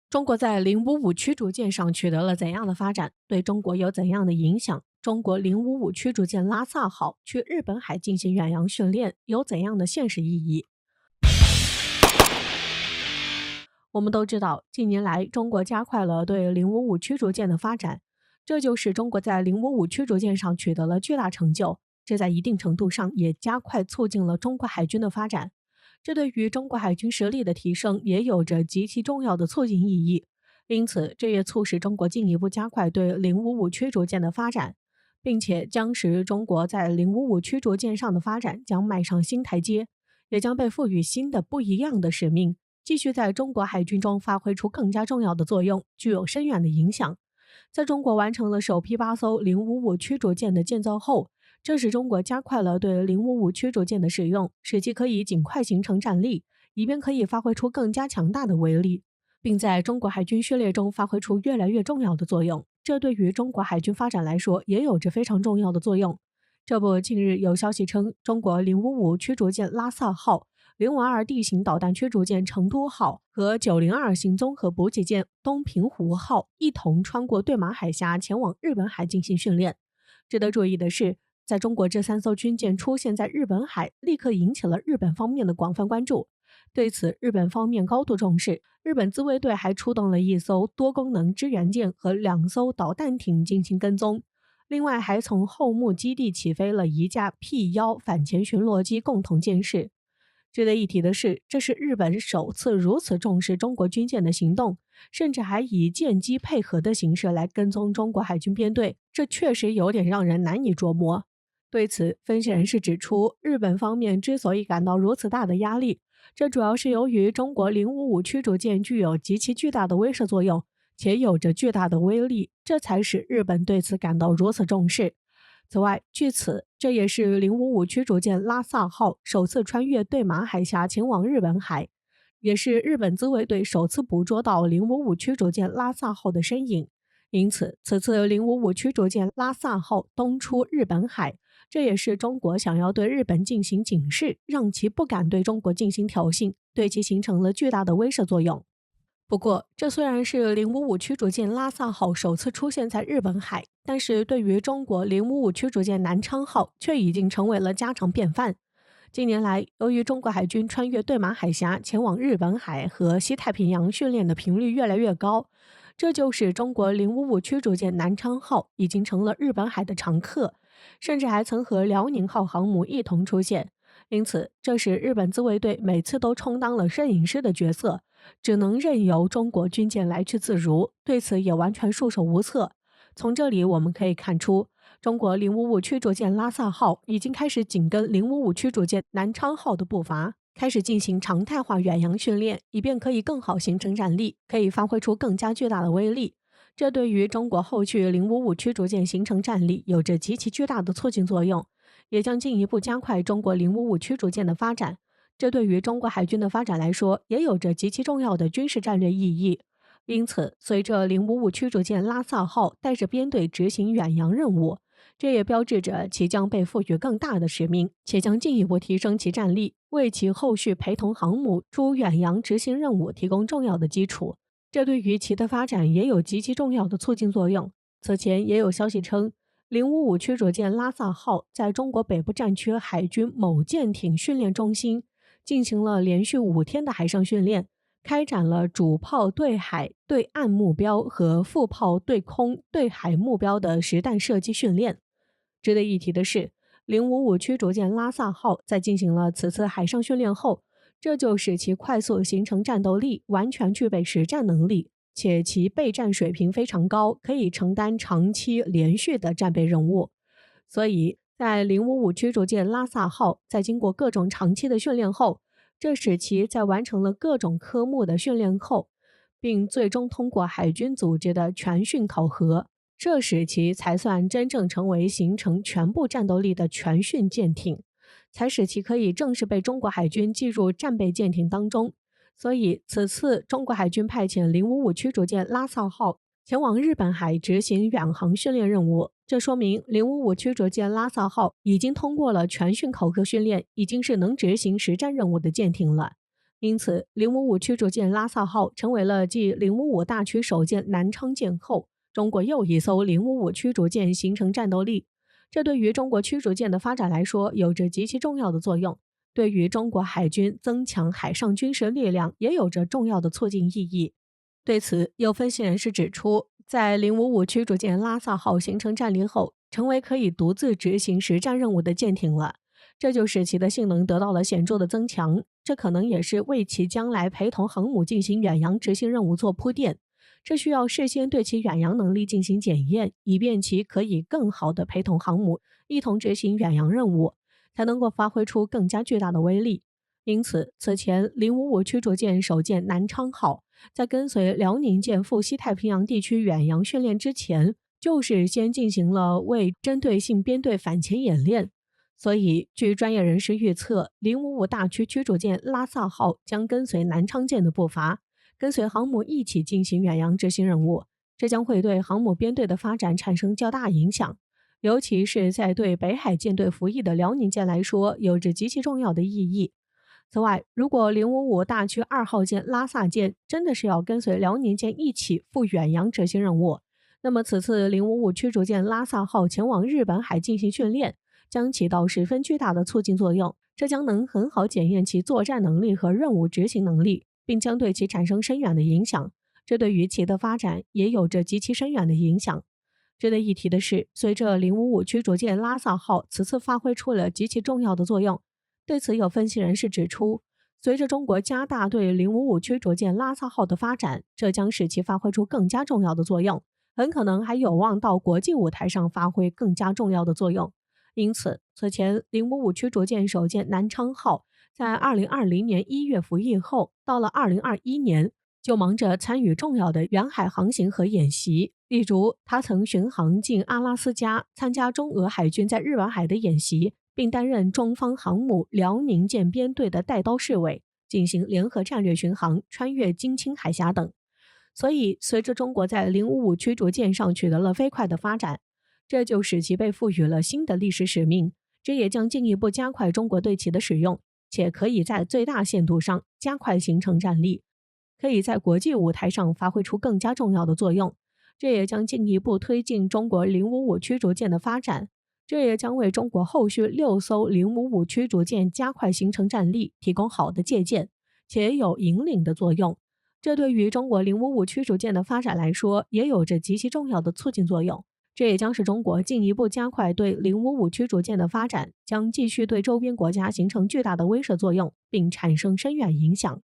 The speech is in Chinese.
中国在055驱逐舰上取得了怎样的发展？对中国有怎样的影响？中国055驱逐舰拉萨号去日本海进行远洋训练有怎样的现实意义？我们都知道，近年来中国加快了对055驱逐舰的发展，这就是中国在055驱逐舰上取得了巨大成就，这在一定程度上也加快促进了中国海军的发展。这对于中国海军实力的提升也有着极其重要的促进意义。因此，这也促使中国进一步加快对055驱逐舰的发展，并且将使中国在055驱逐舰上的发展将迈上新台阶，也将被赋予新的不一样的使命，继续在中国海军中发挥出更加重要的作用，具有深远的影响。在中国完成了首批8艘055驱逐舰的建造后，这使中国加快了对055驱逐舰的使用，使其可以尽快形成战力，以便可以发挥出更加强大的威力，并在中国海军序列中发挥出越来越重要的作用。这对于中国海军发展来说也有着非常重要的作用。这不，近日有消息称，中国055驱逐舰拉萨号、052地形导弹驱逐舰成都号和902型综合补给舰东平湖号一同穿过对马海峡前往日本海进行训练。值得注意的是，在中国这3艘军舰出现在日本海，立刻引起了日本方面的广泛关注。对此，日本方面高度重视，日本自卫队还出动了1艘多功能支援舰和2艘导弹艇进行跟踪。另外，还从后木基地起飞了1架 P-1反潜巡逻机共同监视。值得一提的是，这是日本首次如此重视中国军舰的行动，甚至还以舰机配合的形式来跟踪中国海军编队，这确实有点让人难以琢磨。对此，分析人士指出，日本方面之所以感到如此大的压力，这主要是由于中国055驱逐舰具有极其巨大的威慑作用，且有着巨大的威力，这才使日本对此感到如此重视。此外，据此，这也是055驱逐舰拉萨号首次穿越对马海峡前往日本海，也是日本自卫队首次捕捉到055驱逐舰拉萨号的身影。因此，此次055驱逐舰拉萨号东出日本海，这也是中国想要对日本进行警示，让其不敢对中国进行挑衅，对其形成了巨大的威慑作用。不过，这虽然是055驱逐舰拉萨号首次出现在日本海，但是对于中国055驱逐舰南昌号却已经成为了家常便饭。近年来，由于中国海军穿越对马海峡前往日本海和西太平洋训练的频率越来越高，这就使中国055驱逐舰南昌号已经成了日本海的常客，甚至还曾和辽宁号航母一同出现。因此，这使日本自卫队每次都充当了摄影师的角色，只能任由中国军舰来去自如，对此也完全束手无策。从这里我们可以看出，中国055驱逐舰拉萨号已经开始紧跟055驱逐舰南昌号的步伐，开始进行常态化远洋训练，以便可以更好形成战力，可以发挥出更加巨大的威力。这对于中国后续055驱逐舰形成战力有着极其巨大的促进作用，也将进一步加快中国055驱逐舰的发展。这对于中国海军的发展来说，也有着极其重要的军事战略意义。因此，随着055驱逐舰拉萨号带着编队执行远洋任务，这也标志着其将被赋予更大的使命，且将进一步提升其战力，为其后续陪同航母出远洋执行任务提供重要的基础。这对于其的发展也有极其重要的促进作用。此前也有消息称，055驱逐舰拉萨号在中国北部战区海军某舰艇训练中心进行了连续5天的海上训练，开展了主炮对海、对岸目标和副炮对空、对海目标的实弹射击训练。值得一提的是，055驱逐舰拉萨号在进行了此次海上训练后，这就使其快速形成战斗力，完全具备实战能力，且其备战水平非常高，可以承担长期连续的战备任务。所以，在055驱逐舰拉萨号在经过各种长期的训练后，这使其在完成了各种科目的训练后，并最终通过海军组织的全训考核，这使其才算真正成为形成全部战斗力的全训舰艇，才使其可以正式被中国海军计入战备舰艇当中。所以，此次中国海军派遣055驱逐舰拉萨号前往日本海执行远航训练任务，这说明055驱逐舰拉萨号已经通过了全训考核训练，已经是能执行实战任务的舰艇了。因此055驱逐舰拉萨号成为了继055大驱首舰南昌舰后，中国又一艘055驱逐舰形成战斗力。这对于中国驱逐舰的发展来说有着极其重要的作用，对于中国海军增强海上军事力量也有着重要的促进意义。对此，有分析人士指出，在055驱逐舰拉萨号形成战力后，成为可以独自执行实战任务的舰艇了，这就使其的性能得到了显著的增强，这可能也是为其将来陪同航母进行远洋执行任务做铺垫。这需要事先对其远洋能力进行检验，以便其可以更好地陪同航母一同执行远洋任务，才能够发挥出更加巨大的威力。因此，此前055驱逐舰首舰南昌号在跟随辽宁舰赴西太平洋地区远洋训练之前，就是先进行了为针对性编队反潜演练。所以，据专业人士预测，055大驱驱逐舰拉萨号将跟随南昌舰的步伐，跟随航母一起进行远洋执行任务，这将会对航母编队的发展产生较大影响，尤其是在对北海舰队服役的辽宁舰来说，有着极其重要的意义。此外，如果055大驱2号舰拉萨舰真的是要跟随辽宁舰一起赴远洋执行任务，那么此次055驱逐舰拉萨号前往日本海进行训练，将起到十分巨大的促进作用，这将能很好检验其作战能力和任务执行能力，并将对其产生深远的影响，这对于其的发展也有着极其深远的影响。值得一提的是，随着055驱逐舰拉萨号此次发挥出了极其重要的作用，对此有分析人士指出，随着中国加大对055驱逐舰拉萨号的发展，这将使其发挥出更加重要的作用，很可能还有望到国际舞台上发挥更加重要的作用。因此，此前055驱逐舰首舰南昌号在2020年1月服役后，到了2021年就忙着参与重要的远海航行和演习，例如他曾巡航进阿拉斯加，参加中俄海军在日本海的演习，并担任中方航母辽宁舰编队的带刀侍卫，进行联合战略巡航，穿越金青海峡等。所以，随着中国在055驱逐舰上取得了飞快的发展，这就使其被赋予了新的历史使命，这也将进一步加快中国对其的使用，且可以在最大限度上加快形成战力，可以在国际舞台上发挥出更加重要的作用。这也将进一步推进中国055驱逐舰的发展，这也将为中国后续6艘055驱逐舰加快形成战力提供好的借鉴，且有引领的作用。这对于中国055驱逐舰的发展来说，也有着极其重要的促进作用。这也将使中国进一步加快对055驱逐舰的发展，将继续对周边国家形成巨大的威慑作用，并产生深远影响。